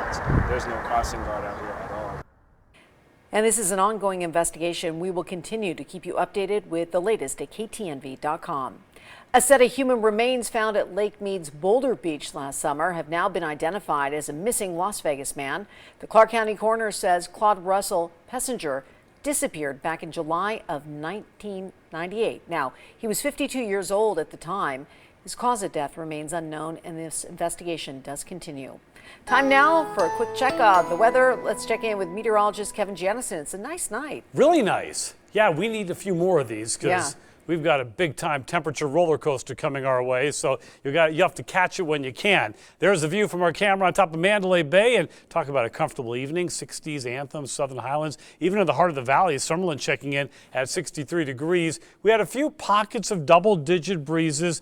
clouds. There's no crossing guard out here at all. And this is an ongoing investigation. We will continue to keep you updated with the latest at ktnv.com. A set of human remains found at Lake Mead's Boulder Beach last summer have now been identified as a missing Las Vegas man. The Clark County coroner says Claude Russell Pessinger disappeared back in July of 1998. Now, he was 52 years old at the time. His cause of death remains unknown, and this investigation does continue. Time now for a quick check of the weather. Let's check in with meteorologist Kevin Janison. It's a nice night. Really nice. Yeah, we need a few more of these because we've got a big-time temperature roller coaster coming our way, so you have to catch it when you can. There's a view from our camera on top of Mandalay Bay, and talk about a comfortable evening. 60s, Anthem, Southern Highlands, even in the heart of the valley. Summerlin checking in at 63 degrees. We had a few pockets of double-digit breezes,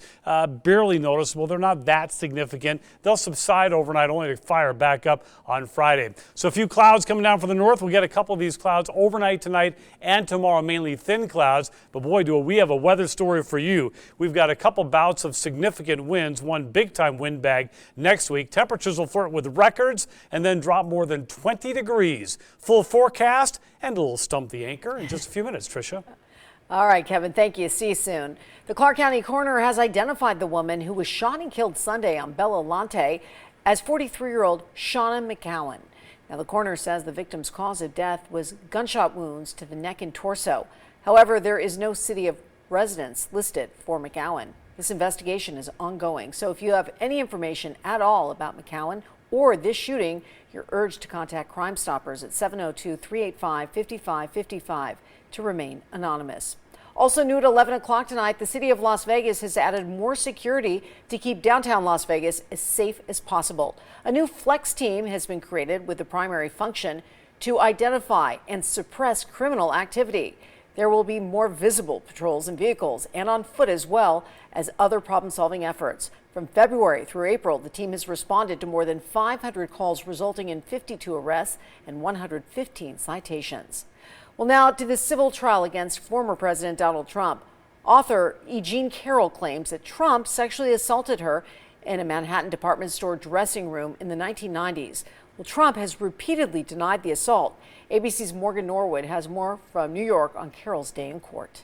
barely noticeable. They're not that significant. They'll subside overnight, only to fire back up on Friday. So a few clouds coming down from the north. We'll get a couple of these clouds overnight tonight and tomorrow, mainly thin clouds. But boy, do we have a weather story for you. We've got a couple bouts of significant winds, one big time wind bag next week. Temperatures will flirt with records and then drop more than 20 degrees. Full forecast and a little stump the anchor in just a few minutes, Tricia. All right, Kevin, thank you. See you soon. The Clark County coroner has identified the woman who was shot and killed Sunday on Bellolante as 43-year-old Shauna McCowan. Now, the coroner says the victim's cause of death was gunshot wounds to the neck and torso. However, there is no city of residents listed for McCowan. This investigation is ongoing, so if you have any information at all about McCowan or this shooting, you're urged to contact Crime Stoppers at 702-385-5555 to remain anonymous. Also new at 11 o'clock tonight, the city of Las Vegas has added more security to keep downtown Las Vegas as safe as possible. A new flex team has been created with the primary function to identify and suppress criminal activity. There will be more visible patrols and vehicles and on foot as well as other problem-solving efforts. From February through April, the team has responded to more than 500 calls resulting in 52 arrests and 115 citations. Well, now to the civil trial against former President Donald Trump. Author E. Jean Carroll claims that Trump sexually assaulted her in a Manhattan department store dressing room in the 1990s. Well, Trump has repeatedly denied the assault. ABC's Morgan Norwood has more from New York on Carroll's day in court.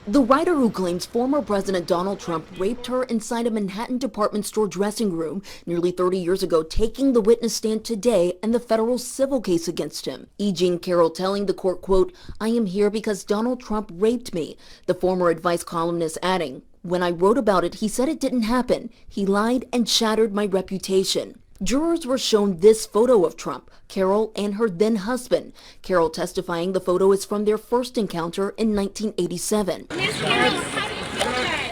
The writer who claims former President Donald Trump raped her inside a Manhattan department store dressing room nearly 30 years ago, taking the witness stand today in the federal civil case against him. E. Jean Carroll telling the court, quote, "I am here because Donald Trump raped me." The former advice columnist adding, "When I wrote about it, he said it didn't happen. He lied and shattered my reputation." Jurors were shown this photo of Trump, Carroll, and her then husband. Carroll testifying the photo is from their first encounter in 1987.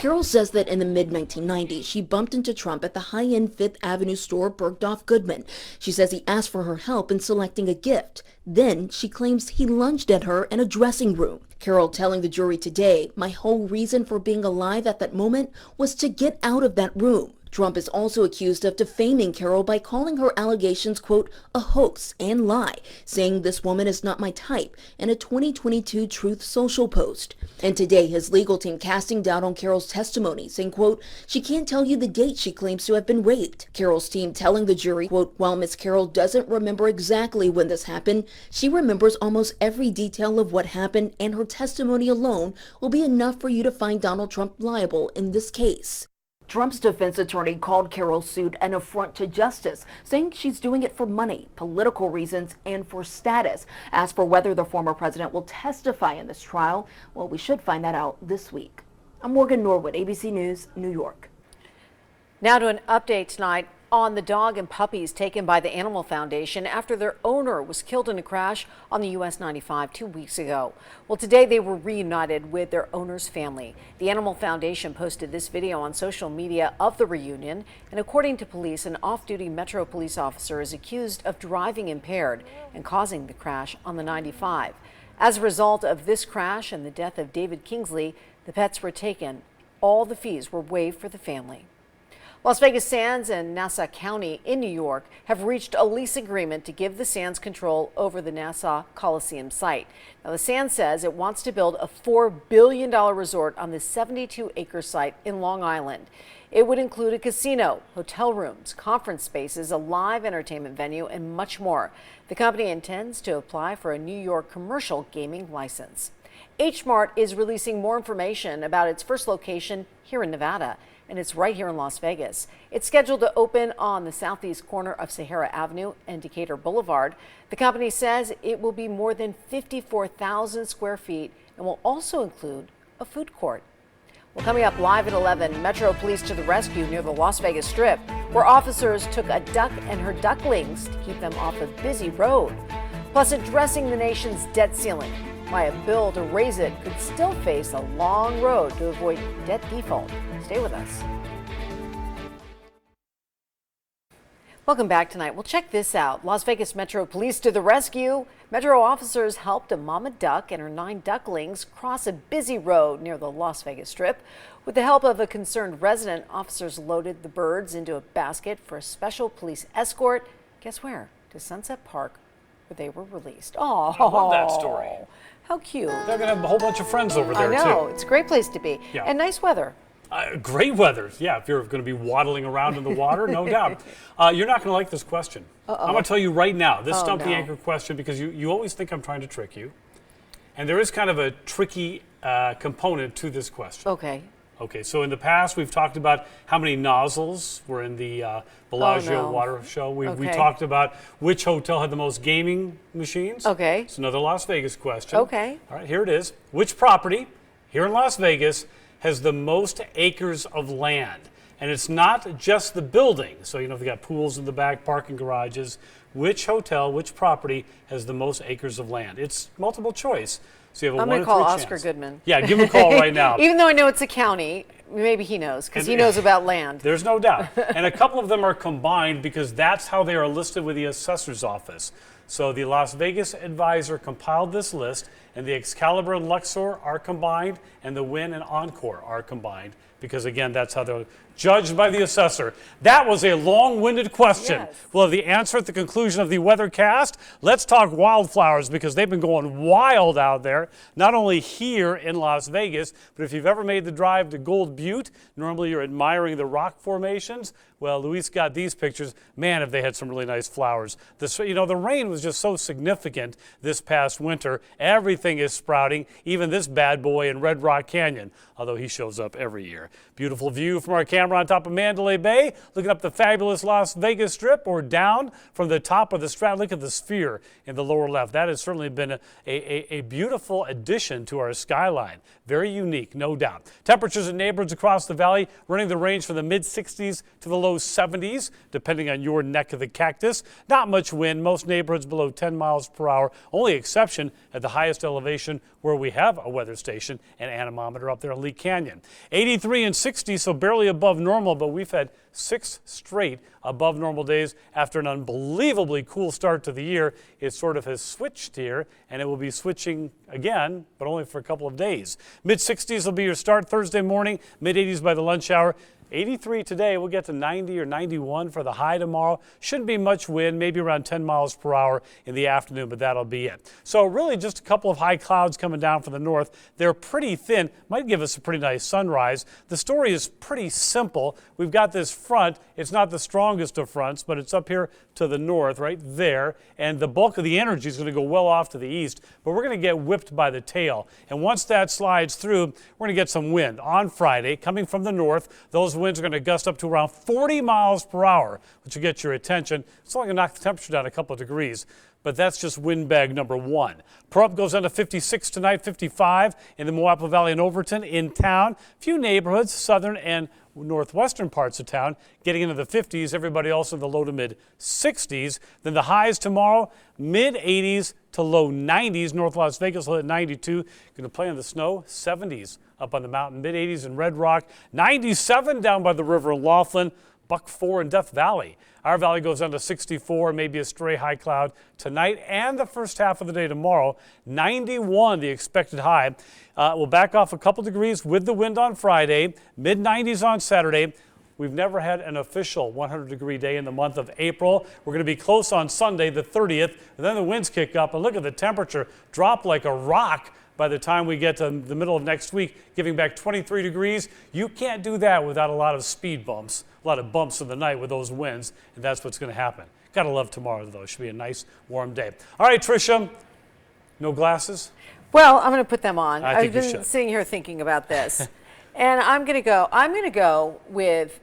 Carroll says that in the mid-1990s, she bumped into Trump at the high-end Fifth Avenue store Bergdorf Goodman. She says he asked for her help in selecting a gift. Then she claims he lunged at her in a dressing room. Carroll telling the jury today, "My whole reason for being alive at that moment was to get out of that room." Trump is also accused of defaming Carroll by calling her allegations, quote, "a hoax and lie," saying "this woman is not my type" in a 2022 Truth Social post. And today, his legal team casting doubt on Carroll's testimony, saying, quote, "she can't tell you the date she claims to have been raped." Carroll's team telling the jury, quote, "while Miss Carroll doesn't remember exactly when this happened, she remembers almost every detail of what happened, and her testimony alone will be enough for you to find Donald Trump liable in this case." Trump's defense attorney called Carroll's suit an affront to justice, saying she's doing it for money, political reasons, and for status. As for whether the former president will testify in this trial, well, we should find that out this week. I'm Morgan Norwood, ABC News, New York. Now to an update tonight on the dog and puppies taken by the Animal Foundation after their owner was killed in a crash on the US 95 2 weeks ago. Well, today they were reunited with their owner's family. The Animal Foundation posted this video on social media of the reunion, and according to police, an off-duty Metro police officer is accused of driving impaired and causing the crash on the 95. As a result of this crash and the death of David Kingsley, the pets were taken. All the fees were waived for the family. Las Vegas Sands and Nassau County in New York have reached a lease agreement to give the Sands control over the Nassau Coliseum site. Now, the Sands says it wants to build a $4 billion resort on the 72-acre site in Long Island. It would include a casino, hotel rooms, conference spaces, a live entertainment venue, and much more. The company intends to apply for a New York commercial gaming license. Mart is releasing more information about its first location here in Nevada, and it's right here in Las Vegas. It's scheduled to open on the southeast corner of Sahara Avenue and Decatur Boulevard. The company says it will be more than 54,000 square feet and will also include a food court. Well, coming up live at 11, Metro Police to the rescue near the Las Vegas Strip, where officers took a duck and her ducklings to keep them off a busy road. Plus, addressing the nation's debt ceiling, why a bill to raise it could still face a long road to avoid debt default. Stay with us. Welcome back tonight. Well, check this out. Las Vegas Metro Police to the rescue. Metro officers helped a mama duck and her 9 ducklings cross a busy road near the Las Vegas Strip. With the help of a concerned resident, officers loaded the birds into a basket for a special police escort. Guess where? To Sunset Park, where they were released. Oh, I love that story. How cute. They're going to have a whole bunch of friends over there, I know. too. It's a great place to be. Yeah. And nice weather. Great weather. Yeah, if you're going to be waddling around in the water, no doubt. You're not going to like this question. I'm going to tell you right now, this Stump the Anchor question, because you always think I'm trying to trick you. And there is kind of a tricky component to this question. Okay. Okay, so in the past, we've talked about how many nozzles were in the Bellagio water show. We talked about which hotel had the most gaming machines. Okay. It's another Las Vegas question. Okay. All right, here it is. Which property here in Las Vegas has the most acres of land? And it's not just the building. So, you know, they've got pools in the back, parking garages. Which hotel, which property has the most acres of land? It's multiple choice. So you have a I'm 1 going in to call 3 Oscar chance. Goodman. Yeah, give him a call right now. Even though I know it's a county, maybe he knows, because he knows about land. There's no doubt. And a couple of them are combined because that's how they are listed with the assessor's office. So the Las Vegas Advisor compiled this list, and the Excalibur and Luxor are combined, and the Wynn and Encore are combined, because again, that's how they're judged by the assessor. That was a long-winded question. Yes. We'll have the answer at the conclusion of the Weathercast. Let's talk wildflowers, because they've been going wild out there, not only here in Las Vegas, but if you've ever made the drive to Gold Butte, normally you're admiring the rock formations. Well, Luis got these pictures. Man, have they had some really nice flowers. The rain was just so significant this past winter. Everything is sprouting, even this bad boy in Red Rock Canyon, although he shows up every year. Beautiful view from our camera on top of Mandalay Bay, looking up the fabulous Las Vegas Strip, or down from the top of the Strat. Look at the sphere in the lower left. That has certainly been a beautiful addition to our skyline. Very unique, no doubt. Temperatures in neighborhoods across the valley running the range from the mid-60s to the low 70s, depending on your neck of the cactus. Not much wind, most neighborhoods below 10 miles per hour. Only exception at the highest elevation where we have a weather station and anemometer up there in Lee Canyon. 83 and 60, so barely above normal, but we've had 6 straight above normal days after an unbelievably cool start to the year. It sort of has switched here, and it will be switching again, but only for a couple of days. Mid-60s will be your start Thursday morning, mid-80s by the lunch hour. 83 today, we'll get to 90 or 91 for the high tomorrow. Shouldn't be much wind, maybe around 10 miles per hour in the afternoon, but that'll be it. So really just a couple of high clouds coming down from the north. They're pretty thin, might give us a pretty nice sunrise. The story is pretty simple. We've got this front. It's not the strongest of fronts, but it's up here to the north, right there, and the bulk of the energy is going to go well off to the east, but we're going to get whipped by the tail. And once that slides through, we're going to get some wind on Friday coming from the north. Those winds are going to gust up to around 40 miles per hour, which will get your attention. It's only going to knock the temperature down a couple of degrees, but that's just windbag number 1. Pahrump goes down to 56 tonight, 55 in the Moapa Valley and Overton. In town, few neighborhoods, southern and northwestern parts of town, getting into the 50s, everybody else in the low to mid 60s. Then the highs tomorrow, mid 80s to low 90s. North Las Vegas will hit 92. Going to play in the snow, 70s up on the mountain, mid 80s in Red Rock, 97 down by the river in Laughlin, Buck 4 in Death Valley. Our valley goes down to 64, maybe a stray high cloud tonight and the first half of the day tomorrow. 91, the expected high. We'll back off a couple degrees with the wind on Friday, mid-90s on Saturday. We've never had an official 100-degree day in the month of April. We're going to be close on Sunday, the 30th, and then the winds kick up. And look at the temperature drop like a rock by the time we get to the middle of next week, giving back 23 degrees. You can't do that without a lot of speed bumps, a lot of bumps in the night with those winds, and that's what's going to happen. Gotta love tomorrow, though. It should be a nice, warm day. All right, Tricia, no glasses? Well, I'm going to put them on. I think I've you been should. sitting here thinking about this, and I'm going to go with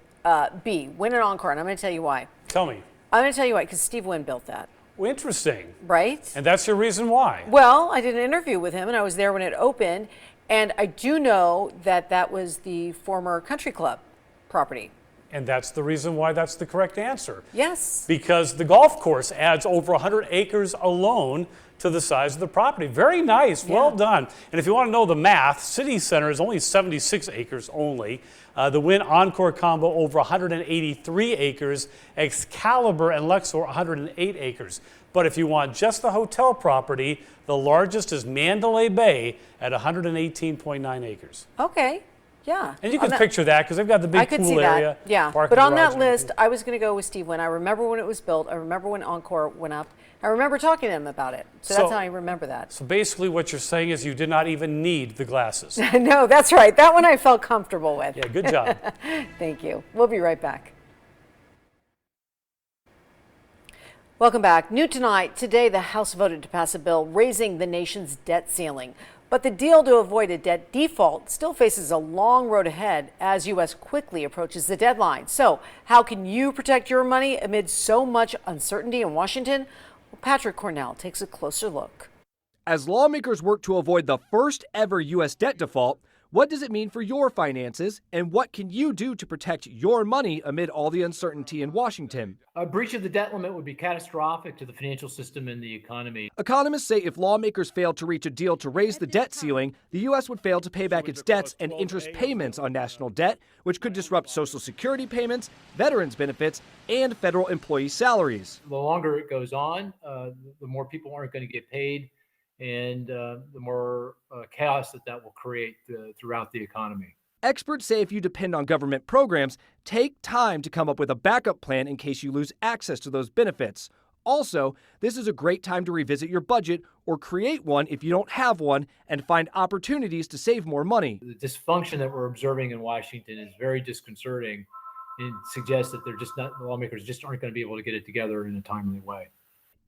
B, Win and Encore, and I'm going to tell you why. Tell me. I'm going to tell you why, because Steve Wynn built that. Well, interesting. Right? And that's your reason why? Well, I did an interview with him, and I was there when it opened, and I do know that that was the former country club property. And that's the reason why that's the correct answer. Yes. Because the golf course adds over 100 acres alone to the size of the property. Very nice. Yeah. Well done. And if you want to know the math, City Center is only 76 acres only. The Wynn Encore combo over 183 acres. Excalibur and Luxor 108 acres. But if you want just the hotel property, the largest is Mandalay Bay at 118.9 acres. Okay. Yeah. And you can picture that because they've got the big I could pool see area. that. Yeah. parking But on garage that and list, everything. I was going to go with Steve Wynn. I remember when it was built. I remember when Encore went up. I remember talking to him about it. So that's how I remember that. So basically what you're saying is you did not even need the glasses. No, that's right. That one I felt comfortable with. Yeah, good job. Thank you. We'll be right back. Welcome back. New tonight, today the House voted to pass a bill raising the nation's debt ceiling. But the deal to avoid a debt default still faces a long road ahead as U.S. quickly approaches the deadline. So how can you protect your money amid so much uncertainty in Washington? Well, Patrick Cornell takes a closer look. As lawmakers work to avoid the first ever U.S. debt default, what does it mean for your finances, and what can you do to protect your money amid all the uncertainty in Washington? A breach of the debt limit would be catastrophic to the financial system and the economy. Economists say if lawmakers fail to reach a deal to raise the debt ceiling, the U.S. would fail to pay back its debts and interest payments on national debt, which could disrupt Social Security payments, veterans benefits, and federal employee salaries. The longer it goes on, the more people aren't going to get paid, and the more chaos that will create throughout the economy. Experts say if you depend on government programs, take time to come up with a backup plan in case you lose access to those benefits. Also, this is a great time to revisit your budget or create one if you don't have one and find opportunities to save more money. The dysfunction that we're observing in Washington is very disconcerting and suggests that the lawmakers just aren't going to be able to get it together in a timely way.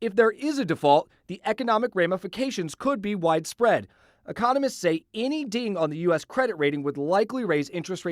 If there is a default, the economic ramifications could be widespread. Economists say any ding on the U.S. credit rating would likely raise interest rates